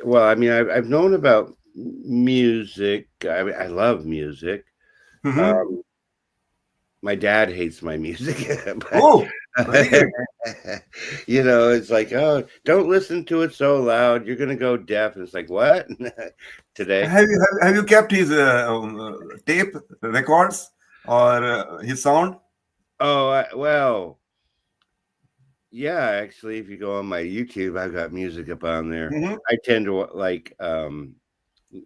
Speaker 4: well, I mean, I've known about music. I mean, I love music.
Speaker 10: Mm-hmm.
Speaker 4: My dad hates my music. But,
Speaker 10: Oh, very good.
Speaker 4: It's like, oh, don't listen to it so loud. You're gonna go deaf. And it's like, what? Today.
Speaker 10: Have you kept his tape records or his sound?
Speaker 4: Oh, well, yeah. Actually, if you go on my YouTube, I've got music up on there.
Speaker 10: Mm-hmm.
Speaker 4: I tend to like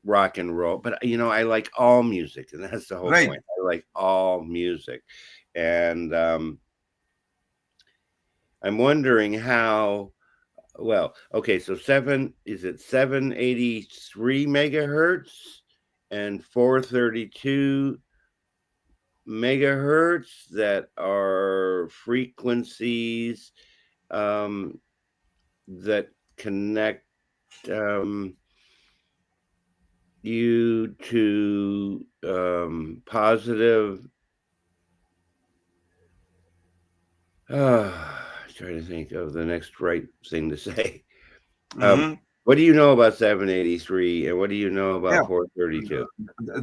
Speaker 4: rock and roll, but I like all music, and that's the whole
Speaker 10: Right.
Speaker 4: point. I like all music, and I'm wondering how. Well, okay, so 783 megahertz and 432 megahertz that are frequencies that connect you to positive. Trying to think of the next right thing to say. What do you know about 783 and what do you know about 432?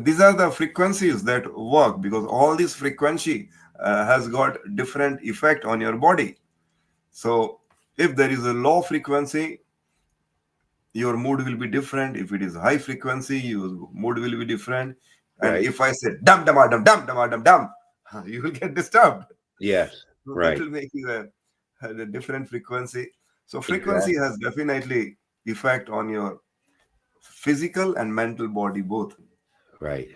Speaker 10: These are the frequencies that work, because all this frequency has got different effect on your body. So if there is a low frequency, your mood will be different. If it is high frequency, your mood will be different. And
Speaker 4: Right.
Speaker 10: if I say dum dum dum dum dum dum, you will get disturbed.
Speaker 4: Yes.
Speaker 10: So
Speaker 4: right.
Speaker 10: That will make you a different frequency. So frequency has definitely effect on your physical and mental body both.
Speaker 4: Right.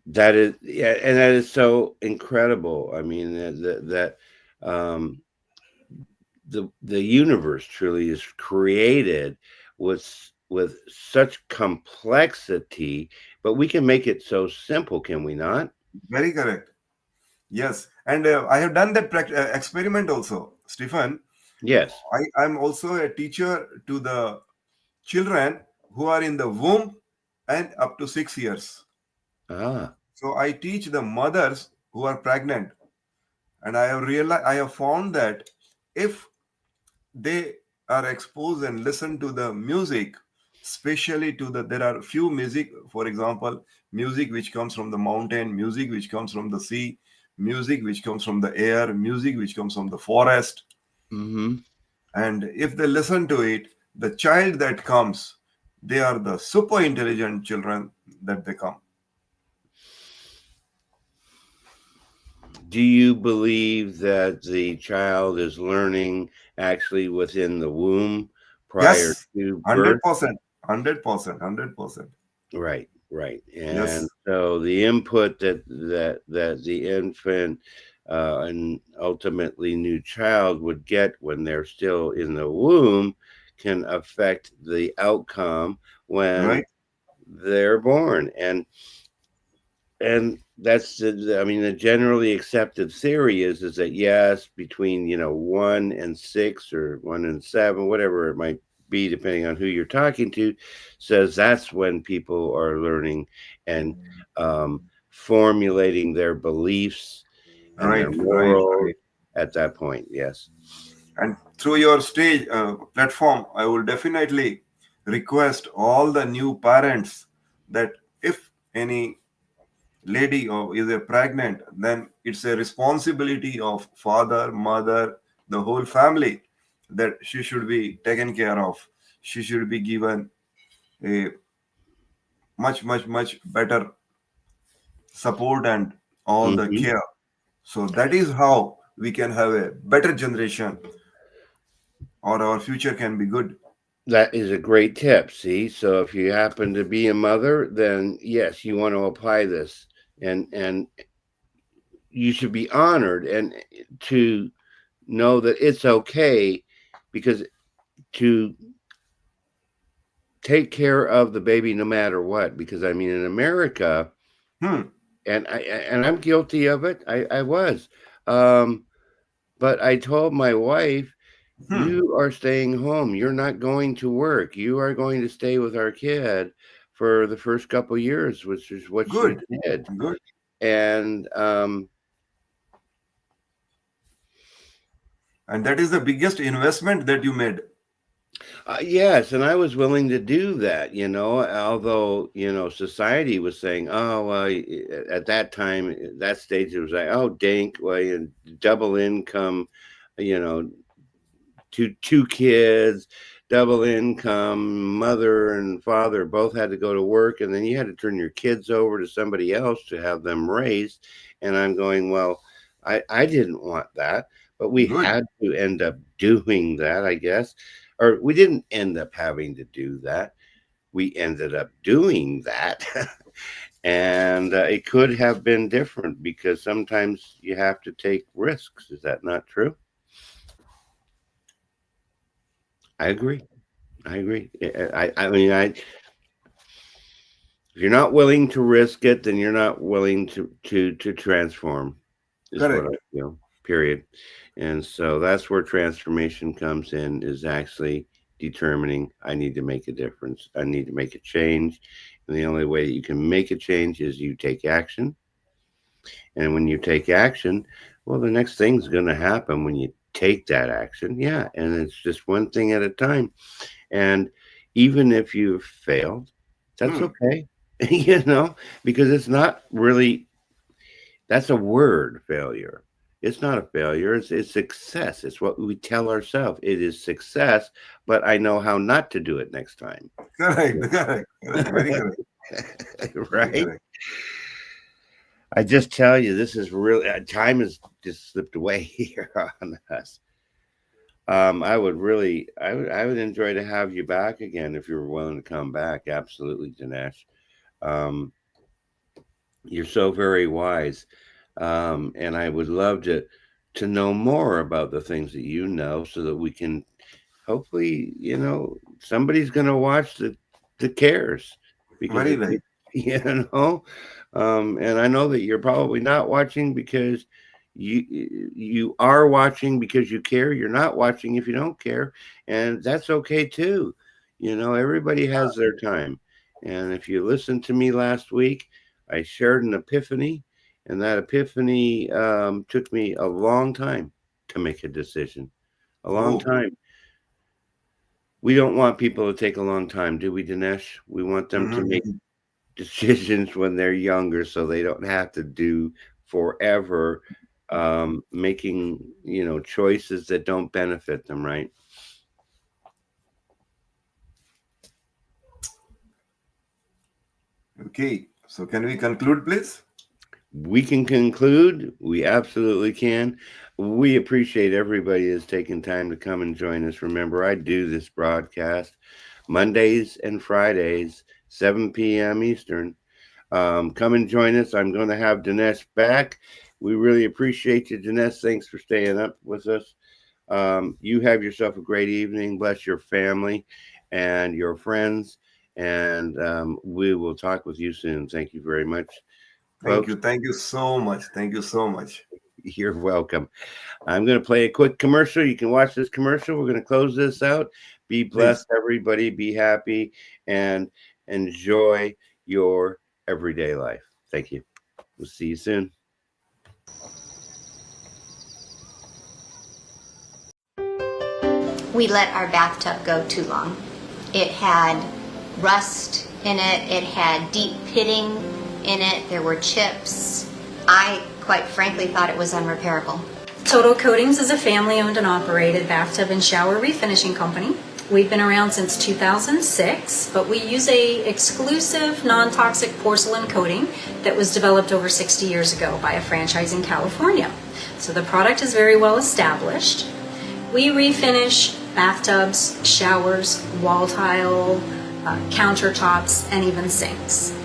Speaker 4: That is, yeah, and that is so incredible. I mean, the universe truly is created with such complexity, but we can make it so simple, can we not?
Speaker 10: Very correct. Yes, and I have done that experiment also, Stephen.
Speaker 4: Yes.
Speaker 10: I'm also a teacher to the children who are in the womb and up to 6 years. So I teach the mothers who are pregnant, and I have found that if they are exposed and listen to the music, especially to there are few music, for example, music which comes from the mountain, music which comes from the sea, music which comes from the air, music which comes from the forest.
Speaker 4: Mm-hmm.
Speaker 10: And if they listen to it, the child that comes, they are the super intelligent children that they come.
Speaker 4: Do you believe that the child is learning actually within the womb prior
Speaker 10: Yes,
Speaker 4: to birth?
Speaker 10: 100%, 100%, 100%.
Speaker 4: Right, right. And
Speaker 10: Yes,
Speaker 4: so the input that the infant and ultimately new child would get when they're still in the womb can affect the outcome when
Speaker 10: right,
Speaker 4: they're born. And that's I mean, the generally accepted theory is that yes, between 1 and 6 or 1 and 7, whatever it might be, depending on who you're talking to, says that's when people are learning and formulating their beliefs and their
Speaker 10: right, right,
Speaker 4: morals
Speaker 10: right.
Speaker 4: at that point. Yes.
Speaker 10: And through your stage platform, I will definitely request all the new parents that if any lady or is a pregnant, then it's a responsibility of father, mother, the whole family, that she should be taken care of. She should be given a much, much, much better support and all the
Speaker 4: Hmm.
Speaker 10: care. So that is how we can have a better generation, or our future can be good.
Speaker 4: That is a great tip. See, so if you happen to be a mother, then yes, you want to apply this, and you should be honored and to know that it's okay, because to take care of the baby no matter what, because I mean in America,
Speaker 10: Hmm.
Speaker 4: and I'm guilty of it. I was, um but I told my wife,
Speaker 10: Hmm.
Speaker 4: you are staying home, you're not going to work, you are going to stay with our kid for the first couple years, which is what she
Speaker 10: Good.
Speaker 4: did.
Speaker 10: Good.
Speaker 4: And
Speaker 10: And that is the biggest investment that you made.
Speaker 4: yes, and I was willing to do that, although, society was saying, oh, well, at that time, at that stage, it was like, oh, dink, well, double income, you know, two kids, double income, mother and father both had to go to work, and then you had to turn your kids over to somebody else to have them raised. And I'm going, well, I didn't want that, but we
Speaker 10: Good.
Speaker 4: had to end up doing that, I guess. Or we didn't end up having to do that. We ended up doing that. And it could have been different because sometimes you have to take risks. Is that not true? I agree. I agree. I mean, if you're not willing to risk it, then you're not willing to transform, is what I
Speaker 10: Correct.
Speaker 4: feel. Period. And so that's where transformation comes in, is actually determining I need to make a difference. I need to make a change. And the only way that you can make a change is you take action. And when you take action, well, the next thing's going to happen when you take that action. Yeah. And it's just one thing at a time. And even if you've failed, that's
Speaker 10: Hmm.
Speaker 4: okay, you know, because it's not really, that's a word, failure. It's not a failure, it's success. It's what we tell ourselves. It is success, but I know how not to do it next time.
Speaker 10: Correct. Correct. Correct. Very correct. Very
Speaker 4: Right?
Speaker 10: correct.
Speaker 4: I just tell you, this is really, time has just slipped away here on us. I would enjoy to have you back again if you're willing to come back. Absolutely, Dinesh. Um, you're so very wise, and I would love to know more about the things that you know, so that we can hopefully, somebody's going to watch the cares, because
Speaker 10: Very
Speaker 4: if
Speaker 10: right.
Speaker 4: you know, and I know that you're probably not watching because you are watching because you care. You're not watching if you don't care, and that's okay too. Everybody has their time. And if you listened to me last week, I shared an epiphany, and that epiphany took me a long time to make a decision. A long
Speaker 10: Oh,
Speaker 4: time. we don't want people to take a long time, do we, Dinesh? We want them to make decisions when they're younger so they don't have to do forever making, choices that don't benefit them, right?
Speaker 10: Okay, so can we conclude, please?
Speaker 4: We can conclude. We absolutely can. We appreciate everybody that's taken time to come and join us. Remember, I do this broadcast Mondays and Fridays, 7 p.m. Eastern. Come and join us. I'm going to have Dinesh back. We really appreciate you, Dinesh. Thanks for staying up with us. You have yourself a great evening. Bless your family and your friends. And we will talk with you soon. Thank you very much.
Speaker 10: Thank you. Thank you so much. Thank you so much.
Speaker 4: You're welcome. I'm going to play a quick commercial. You can watch this commercial. We're going to close this out. Be blessed, everybody. Be happy and enjoy your everyday life. Thank you. We'll see you soon.
Speaker 6: We let our bathtub go too long. It had rust in it. It had deep pitting in it. There were chips. I, quite frankly, thought it was unrepairable.
Speaker 11: Total Coatings is a family-owned and operated bathtub and shower refinishing company. We've been around since 2006, but we use a exclusive non-toxic porcelain coating that was developed over 60 years ago by a franchise in California. So the product is very well established. We refinish bathtubs, showers, wall tile, countertops, and even sinks.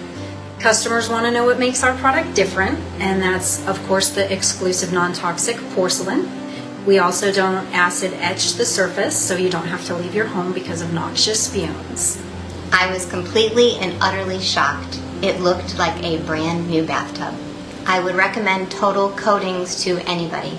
Speaker 11: Customers want to know what makes our product different, and that's, of course, the exclusive non-toxic porcelain. We also don't acid etch the surface, so you don't have to leave your home because of noxious fumes.
Speaker 6: I was completely and utterly shocked. It looked like a brand new bathtub. I would recommend Total Coatings to anybody.